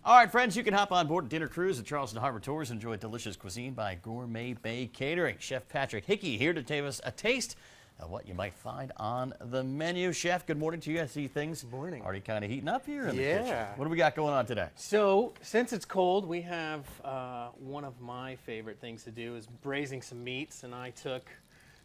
All right, friends, you can hop on board a dinner cruise at Charleston Harbor Tours and enjoy delicious cuisine by Gourmet Bay Catering. Chef Patrick Hickey here to give us a taste of what you might find on the menu. Chef, good morning to you. I see things already kind of heating up here in the kitchen. What do we got going on today? So, since it's cold, we have one of my favorite things to do is braising some meats, and I took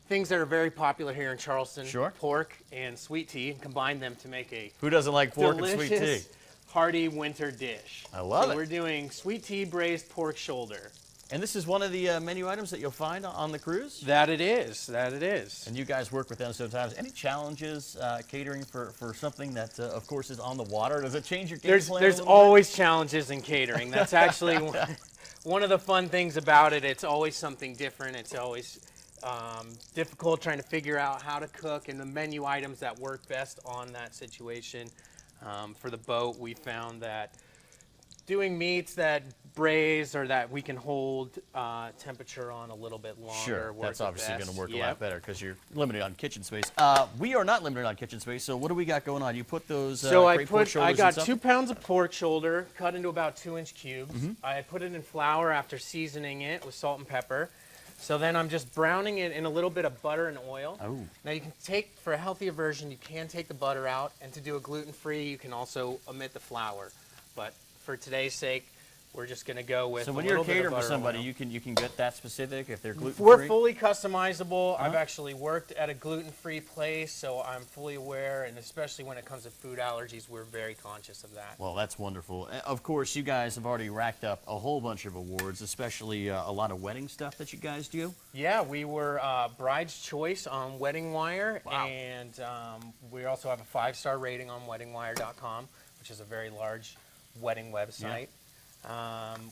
things that are very popular here in Charleston, pork and sweet tea, and combined them to make a Who doesn't like pork and sweet tea? Hearty winter dish. I love it. We're doing sweet tea braised pork shoulder. And this is one of the menu items that you'll find on the cruise? That it is. That it is. And you guys work with them sometimes. Any challenges catering for something that, of course, is on the water? Does it change your game plan? There's always challenges in catering. That's actually one of the fun things about it. It's always something different. It's always difficult trying to figure out how to cook and the menu items that work best on that situation. For the boat, we found that doing meats that braise or that we can hold temperature on a little bit longer. That's obviously going to work a lot better because you're limited on kitchen space. We are not limited on kitchen space, so what do we got going on? You put those pork shoulders I got in 2 pounds of pork shoulder cut into about 2-inch cubes. I put it in flour after seasoning it with salt and pepper. So then I'm just browning it in a little bit of butter and oil. Now you can take, for a healthier version, you can take the butter out, and to do a gluten-free, you can also omit the flour. But for today's sake, we're just going to go with So when you're catering for somebody, you can get that specific if they're gluten-free? We're fully customizable. I've actually worked at a gluten-free place, so I'm fully aware, and especially when it comes to food allergies, we're very conscious of that. Well, that's wonderful. Of course, you guys have already racked up a whole bunch of awards, especially a lot of wedding stuff that you guys do. Yeah, we were Bride's Choice on Wedding Wire, and we also have a 5-star rating on weddingwire.com, which is a very large wedding website.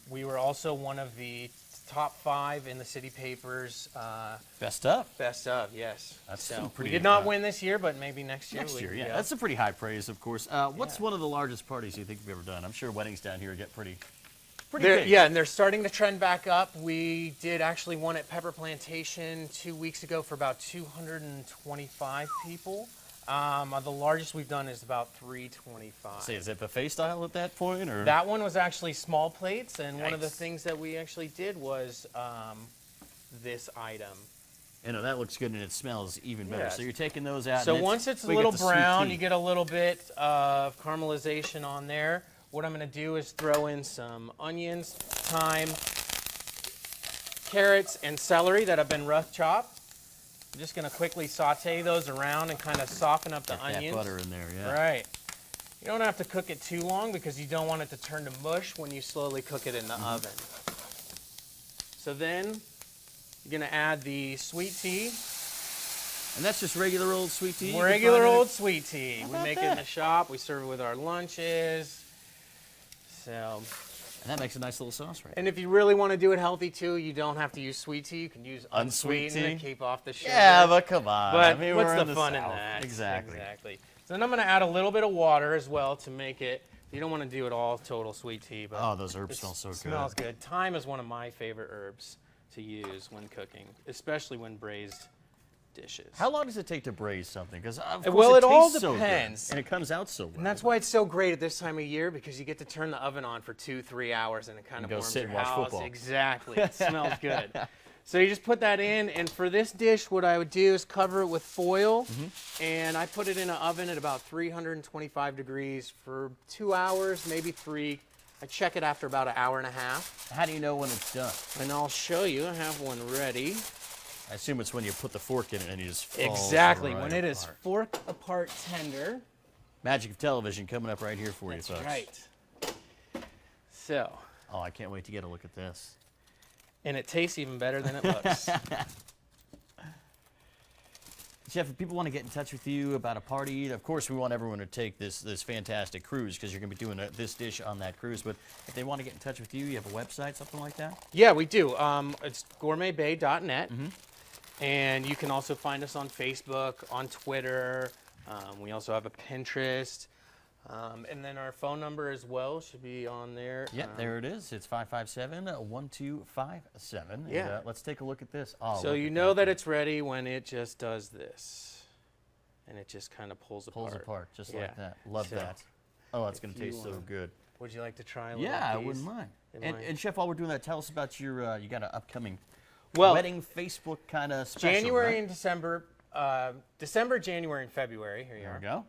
We were also one of the top 5 in the city papers. Best of? Best of, yes. That's so pretty. We did not win this year, but maybe next year. Next year, yeah. That's a pretty high praise, of course. What's one of the largest parties you think you've ever done? I'm sure weddings down here get pretty big. Yeah, and they're starting to trend back up. We did actually one at Pepper Plantation 2 weeks ago for about 225 people. The largest we've done is about 325. Say, is it buffet style at that point, or? That one was actually small plates, and one of the things that we actually did was this item. You know, that looks good and it smells even better. So you're taking those out. So once it's a little brown, you get a little bit of caramelization on there. What I'm going to do is throw in some onions, thyme, carrots, and celery that have been rough chopped. I'm just going to quickly saute those around and kind of soften up the onions. That butter in there, yeah. Right. You don't have to cook it too long because you don't want it to turn to mush when you slowly cook it in the oven. So then you're going to add the sweet tea. And that's just regular old sweet tea? Regular old sweet tea. We make it in the shop. We serve it with our lunches. So... And that makes a nice little sauce, right? And if you really want to do it healthy too, you don't have to use sweet tea. You can use unsweetened to keep off the sugar. Yeah, but come on. But I mean, what's we're the fun in that? Exactly. So then I'm going to add a little bit of water as well to make it. You don't want to do it all total sweet tea. But oh, those herbs smell so good. Smells good. Thyme is one of my favorite herbs to use when cooking, especially when braised dishes. How long does it take to braise something? Because it all depends, so and it comes out so well. And that's why it's so great at this time of year, because you get to turn the oven on for 2-3 hours, and it kind of warms your house. Football. Exactly. It smells good. So you just put that in, and for this dish, what I would do is cover it with foil, and I put it in an oven at about 325 degrees for 2 hours, maybe 3. I check it after about an hour and a half. How do you know when it's done? And I'll show you. I have one ready. I assume it's when you put the fork in it and you just fall Exactly, right when it is apart. fork apart tender. Magic of television coming up right here for you folks. Right. So. Oh, I can't wait to get a look at this. And it tastes even better than it looks. Chef, if people want to get in touch with you about a party, of course we want everyone to take this fantastic cruise because you're going to be doing this dish on that cruise. But if they want to get in touch with you, you have a website, something like that? Yeah, we do. It's gourmetbay.net. And you can also find us on Facebook, on Twitter. We also have a Pinterest. And then our phone number as well should be on there. Yeah, there it is. It's 557-1257. Yeah. And, let's take a look at this. Oh, so you know that it's ready when it just does this. And it just kind of pulls apart. Pulls apart, just like that. Love that. Oh, that's going to taste so good. Would you like to try a little Yeah, I piece? wouldn't mind. In And, my- and Chef, while we're doing that, tell us about your, you got an upcoming Well, wedding Facebook kind of special, January right? and December, December, January, and February. Here you There are.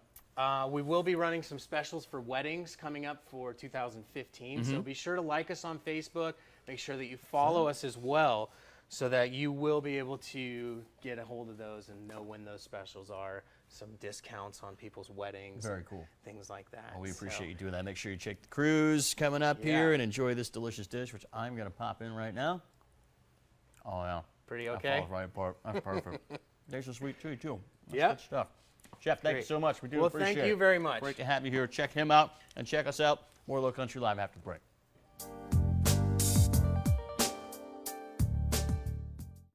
we go. We will be running some specials for weddings coming up for 2015. So be sure to like us on Facebook. Make sure that you follow us as well so that you will be able to get a hold of those and know when those specials are. Some discounts on people's weddings. Very and cool. Things like that. Well, we appreciate So, you doing that. Make sure you check the cruise coming up Yeah. here and enjoy this delicious dish, which I'm going to pop in right now. Oh, yeah. Pretty That okay? falls right apart. That's perfect. Tastes so sweet, too. That's Yep. good stuff. Chef, thank you Great. so much. We do Well, appreciate it. thank you very much. Great to have you here. Check him out and check us out. More Lowcountry Live after the break.